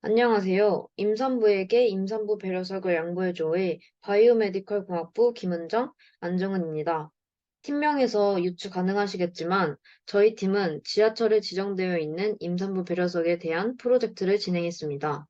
안녕하세요. 임산부에게 임산부 배려석을 양보해줘의 바이오메디컬 공학부 김은정, 안정은입니다. 팀명에서 유추 가능하시겠지만 저희 팀은 지하철에 지정되어 있는 임산부 배려석에 대한 프로젝트를 진행했습니다.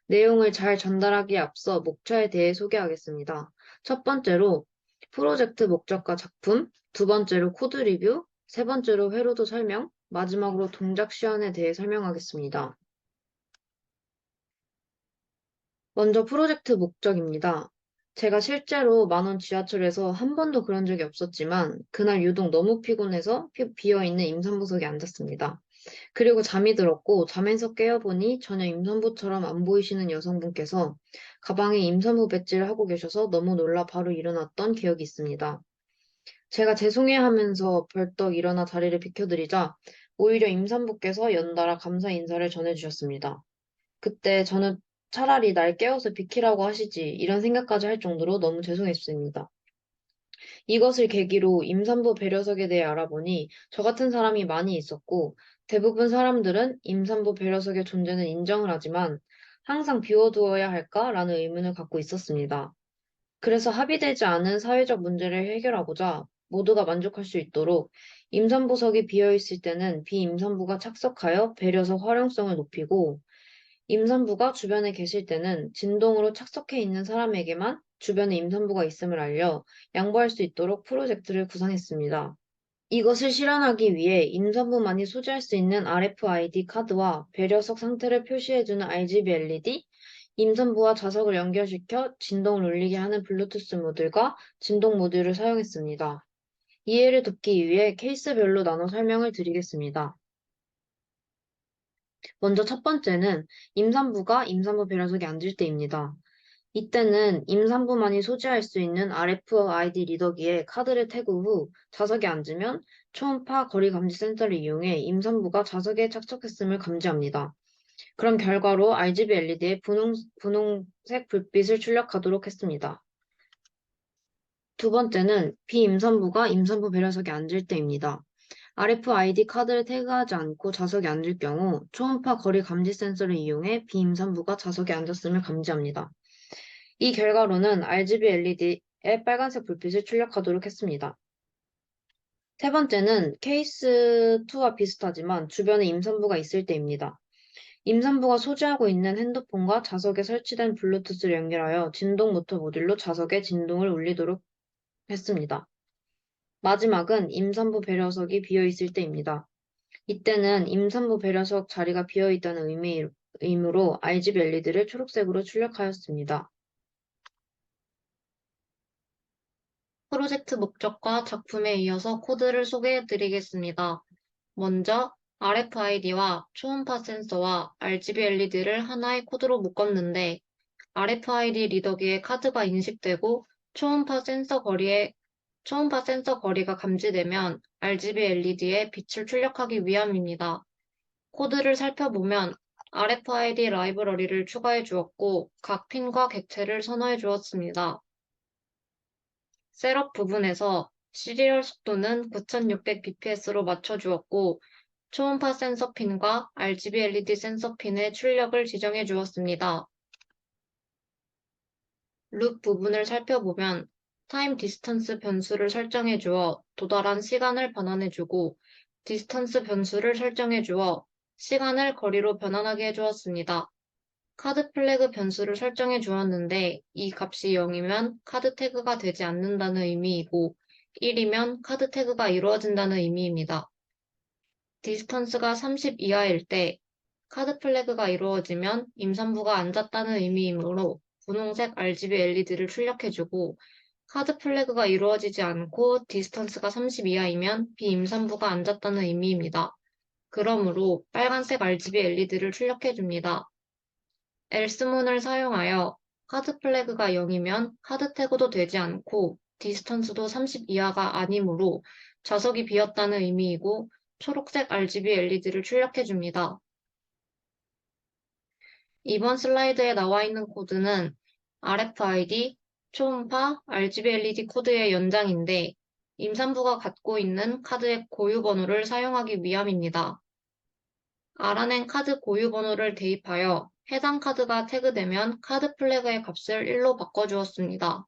내용을 잘 전달하기에 앞서 목차에 대해 소개하겠습니다. 첫 번째로 프로젝트 목적과 작품, 두 번째로 코드 리뷰, 세 번째로 회로도 설명, 마지막으로 동작 시연에 대해 설명하겠습니다. 먼저 프로젝트 목적입니다. 제가 실제로 만원 지하철에서 한 번도 그런 적이 없었지만 그날 유독 너무 피곤해서 비어있는 임산부석에 앉았습니다. 그리고 잠이 들었고 잠에서 깨어보니 전혀 임산부처럼 안 보이시는 여성분께서 가방에 임산부 배지를 하고 계셔서 너무 놀라 바로 일어났던 기억이 있습니다. 제가 죄송해하면서 벌떡 일어나 자리를 비켜드리자 오히려 임산부께서 연달아 감사 인사를 전해주셨습니다. 그때 저는 차라리 날 깨워서 비키라고 하시지 이런 생각까지 할 정도로 너무 죄송했습니다. 이것을 계기로 임산부 배려석에 대해 알아보니 저 같은 사람이 많이 있었고 대부분 사람들은 임산부 배려석의 존재는 인정을 하지만 항상 비워두어야 할까라는 의문을 갖고 있었습니다. 그래서 합의되지 않은 사회적 문제를 해결하고자 모두가 만족할 수 있도록 임산부석이 비어있을 때는 비임산부가 착석하여 배려석 활용성을 높이고 임산부가 주변에 계실 때는 진동으로 착석해 있는 사람에게만 주변에 임산부가 있음을 알려 양보할 수 있도록 프로젝트를 구상했습니다. 이것을 실현하기 위해 임산부만이 소지할 수 있는 RFID 카드와 배려석 상태를 표시해주는 RGB LED, 임산부와 좌석을 연결시켜 진동을 울리게 하는 블루투스 모듈과 진동 모듈을 사용했습니다. 이해를 돕기 위해 케이스별로 나눠 설명을 드리겠습니다. 먼저 첫 번째는 임산부가 임산부 배려석에 앉을 때입니다. 이때는 임산부만이 소지할 수 있는 RFID 리더기에 카드를 태그 후 좌석에 앉으면 초음파 거리 감지 센서를 이용해 임산부가 좌석에 착석했음을 감지합니다. 그런 결과로 RGB LED에 분홍색 불빛을 출력하도록 했습니다. 두 번째는 비임산부가 임산부 배려석에 앉을 때입니다. RFID 카드를 태그하지 않고 좌석에 앉을 경우 초음파 거리 감지 센서를 이용해 비임산부가 좌석에 앉았음을 감지합니다. 이 결과로는 RGB LED에 빨간색 불빛을 출력하도록 했습니다. 세 번째는 케이스 2와 비슷하지만 주변에 임산부가 있을 때입니다. 임산부가 소지하고 있는 핸드폰과 좌석에 설치된 블루투스를 연결하여 진동 모터 모듈로 좌석에 진동을 울리도록 했습니다. 마지막은 임산부 배려석이 비어 있을 때입니다. 이때는 임산부 배려석 자리가 비어 있다는 의미로 RGB LED를 초록색으로 출력하였습니다. 프로젝트 목적과 작품에 이어서 코드를 소개해 드리겠습니다. 먼저 RFID와 초음파 센서와 RGB LED를 하나의 코드로 묶었는데 RFID 리더기에 카드가 인식되고 초음파 센서 거리가 감지되면 RGB LED에 빛을 출력하기 위함입니다. 코드를 살펴보면 RFID 라이브러리를 추가해 주었고 각 핀과 객체를 선호해 주었습니다. 셋업 부분에서 시리얼 속도는 9600bps로 맞춰주었고 초음파 센서 핀과 RGB LED 센서 핀의 출력을 지정해 주었습니다. 룩 부분을 살펴보면 타임 디스턴스 변수를 설정해 주어 도달한 시간을 변환해 주고 디스턴스 변수를 설정해 주어 시간을 거리로 변환하게 해 주었습니다. 카드 플래그 변수를 설정해 주었는데 이 값이 0이면 카드 태그가 되지 않는다는 의미이고 1이면 카드 태그가 이루어진다는 의미입니다. 디스턴스가 30 이하일 때 카드 플래그가 이루어지면 임산부가 앉았다는 의미이므로 분홍색 RGB LED를 출력해주고 카드 플래그가 이루어지지 않고 디스턴스가 30 이하이면 비임산부가 앉았다는 의미입니다. 그러므로 빨간색 RGB LED를 출력해줍니다. 엘스문을 사용하여 카드 플래그가 0이면 카드 태그도 되지 않고 디스턴스도 30 이하가 아니므로 좌석이 비었다는 의미이고 초록색 RGB LED를 출력해줍니다. 이번 슬라이드에 나와 있는 코드는 RFID, 초음파, RGB LED 코드의 연장인데 임산부가 갖고 있는 카드의 고유 번호를 사용하기 위함입니다. 알아낸 카드 고유 번호를 대입하여 해당 카드가 태그되면 카드 플래그의 값을 1로 바꿔주었습니다.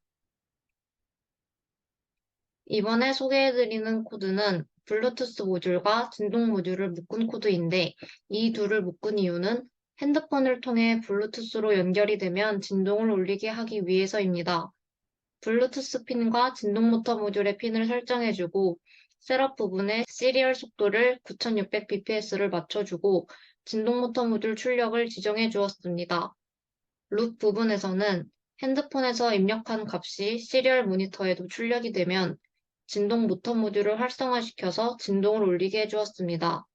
이번에 소개해드리는 코드는 블루투스 모듈과 진동 모듈을 묶은 코드인데 이 둘을 묶은 이유는 핸드폰을 통해 블루투스로 연결이 되면 진동을 올리게 하기 위해서입니다. 블루투스 핀과 진동 모터 모듈의 핀을 설정해주고 셋업 부분에 시리얼 속도를 9600bps를 맞춰주고 진동 모터 모듈 출력을 지정해 주었습니다. 룹 부분에서는 핸드폰에서 입력한 값이 시리얼 모니터에도 출력이 되면 진동 모터 모듈을 활성화시켜서 진동을 올리게 해주었습니다.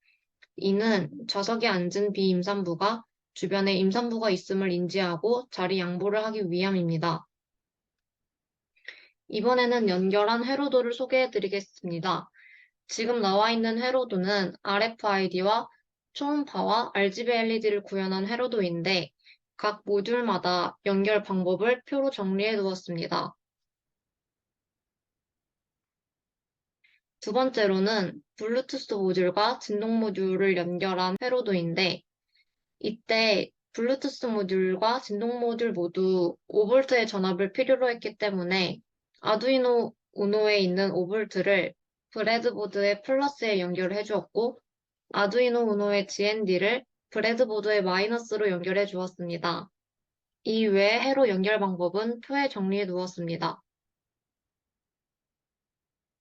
이는 좌석에 앉은 비임산부가 주변에 임산부가 있음을 인지하고 자리 양보를 하기 위함입니다. 이번에는 연결한 회로도를 소개해 드리겠습니다. 지금 나와 있는 회로도는 RFID와 초음파와 RGB LED를 구현한 회로도인데 각 모듈마다 연결 방법을 표로 정리해 두었습니다. 두 번째로는 블루투스 모듈과 진동 모듈을 연결한 회로도인데 이때 블루투스 모듈과 진동 모듈 모두 5V의 전압을 필요로 했기 때문에 아두이노 우노에 있는 5V를 브레드보드의 플러스에 연결해 주었고 아두이노 우노의 GND를 브레드보드의 마이너스로 연결해 주었습니다. 이 외의 회로 연결 방법은 표에 정리해 두었습니다.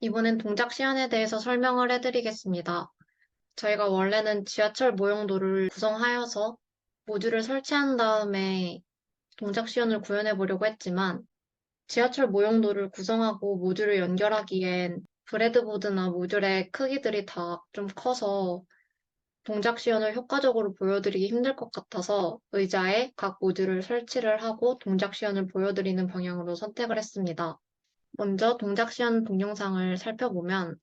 이번엔 동작 시연에 대해서 설명을 해드리겠습니다. 저희가 원래는 지하철 모형도를 구성하여서 모듈을 설치한 다음에 동작 시연을 구현해 보려고 했지만 지하철 모형도를 구성하고 모듈을 연결하기엔 브레드보드나 모듈의 크기들이 다 좀 커서 동작 시연을 효과적으로 보여드리기 힘들 것 같아서 의자에 각 모듈을 설치를 하고 동작 시연을 보여드리는 방향으로 선택을 했습니다. 먼저 동작 시연 동영상을 살펴보면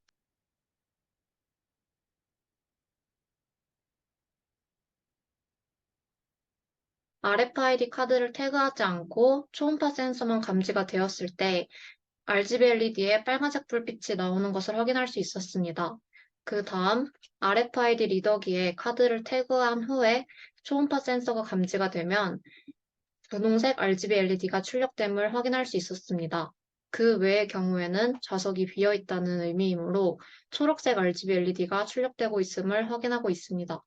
RFID 카드를 태그하지 않고 초음파 센서만 감지가 되었을 때 RGB LED에 빨간색 불빛이 나오는 것을 확인할 수 있었습니다. 그 다음 RFID 리더기에 카드를 태그한 후에 초음파 센서가 감지가 되면 분홍색 RGB LED가 출력됨을 확인할 수 있었습니다. 그 외의 경우에는 좌석이 비어 있다는 의미이므로 초록색 RGB LED가 출력되고 있음을 확인하고 있습니다.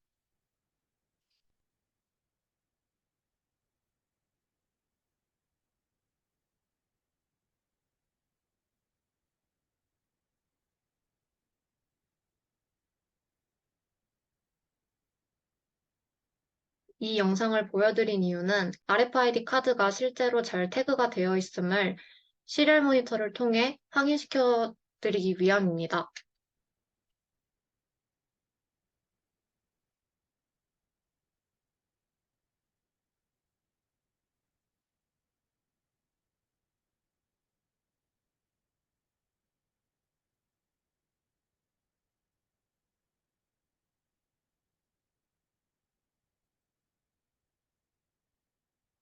이 영상을 보여드린 이유는 RFID 카드가 실제로 잘 태그가 되어 있음을 시리얼 모니터를 통해 확인시켜 드리기 위함입니다.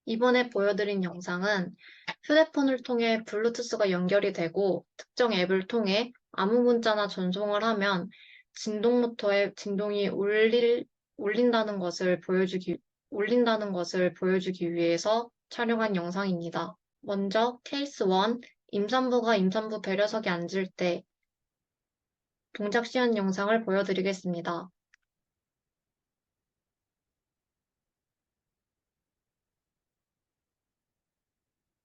이번에 보여드린 영상은 휴대폰을 통해 블루투스가 연결이 되고 특정 앱을 통해 아무 문자나 전송을 하면 진동 모터의 진동이 울린다는 것을 보여주기 위해서 촬영한 영상입니다. 먼저 케이스 1, 임산부가 임산부 배려석에 앉을 때 동작 시연 영상을 보여드리겠습니다.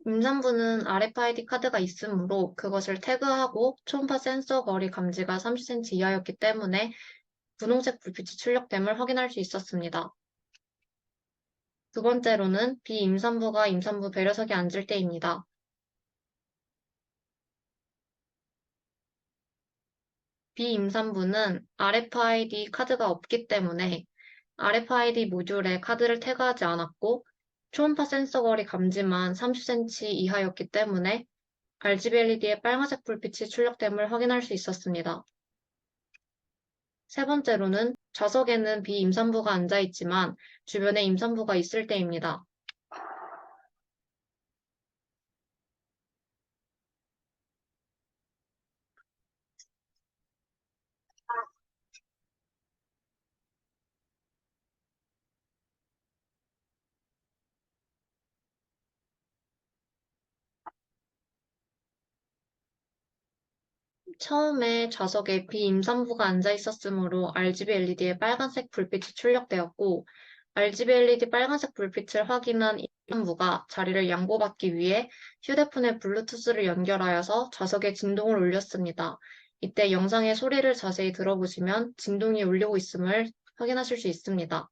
임산부는 RFID 카드가 있으므로 그것을 태그하고 초음파 센서 거리 감지가 30cm 이하였기 때문에 분홍색 불빛이 출력됨을 확인할 수 있었습니다. 두 번째로는 비임산부가 임산부 배려석에 앉을 때입니다. 비임산부는 RFID 카드가 없기 때문에 RFID 모듈에 카드를 태그하지 않았고 초음파 센서 거리 감지만 30cm 이하였기 때문에 RGB LED의 빨간색 불빛이 출력됨을 확인할 수 있었습니다. 세 번째로는 좌석에는 비임산부가 앉아 있지만 주변에 임산부가 있을 때입니다. 처음에 좌석에 비임산부가 앉아 있었으므로 RGB LED에 빨간색 불빛이 출력되었고, RGB LED 빨간색 불빛을 확인한 임산부가 자리를 양보받기 위해 휴대폰에 블루투스를 연결하여서 좌석에 진동을 울렸습니다. 이때 영상의 소리를 자세히 들어보시면 진동이 울리고 있음을 확인하실 수 있습니다.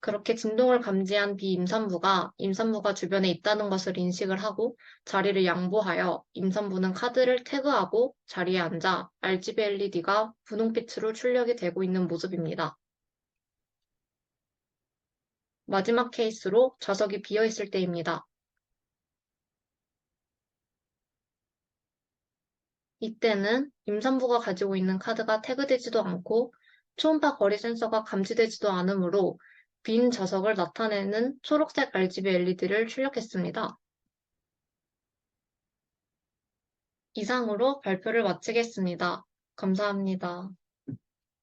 그렇게 진동을 감지한 비임산부가 임산부가 주변에 있다는 것을 인식을 하고 자리를 양보하여 임산부는 카드를 태그하고 자리에 앉아 RGB LED가 분홍빛으로 출력이 되고 있는 모습입니다. 마지막 케이스로 좌석이 비어 있을 때입니다. 이때는 임산부가 가지고 있는 카드가 태그되지도 않고 초음파 거리 센서가 감지되지도 않으므로 빈 좌석을 나타내는 초록색 RGB LED를 출력했습니다. 이상으로 발표를 마치겠습니다. 감사합니다.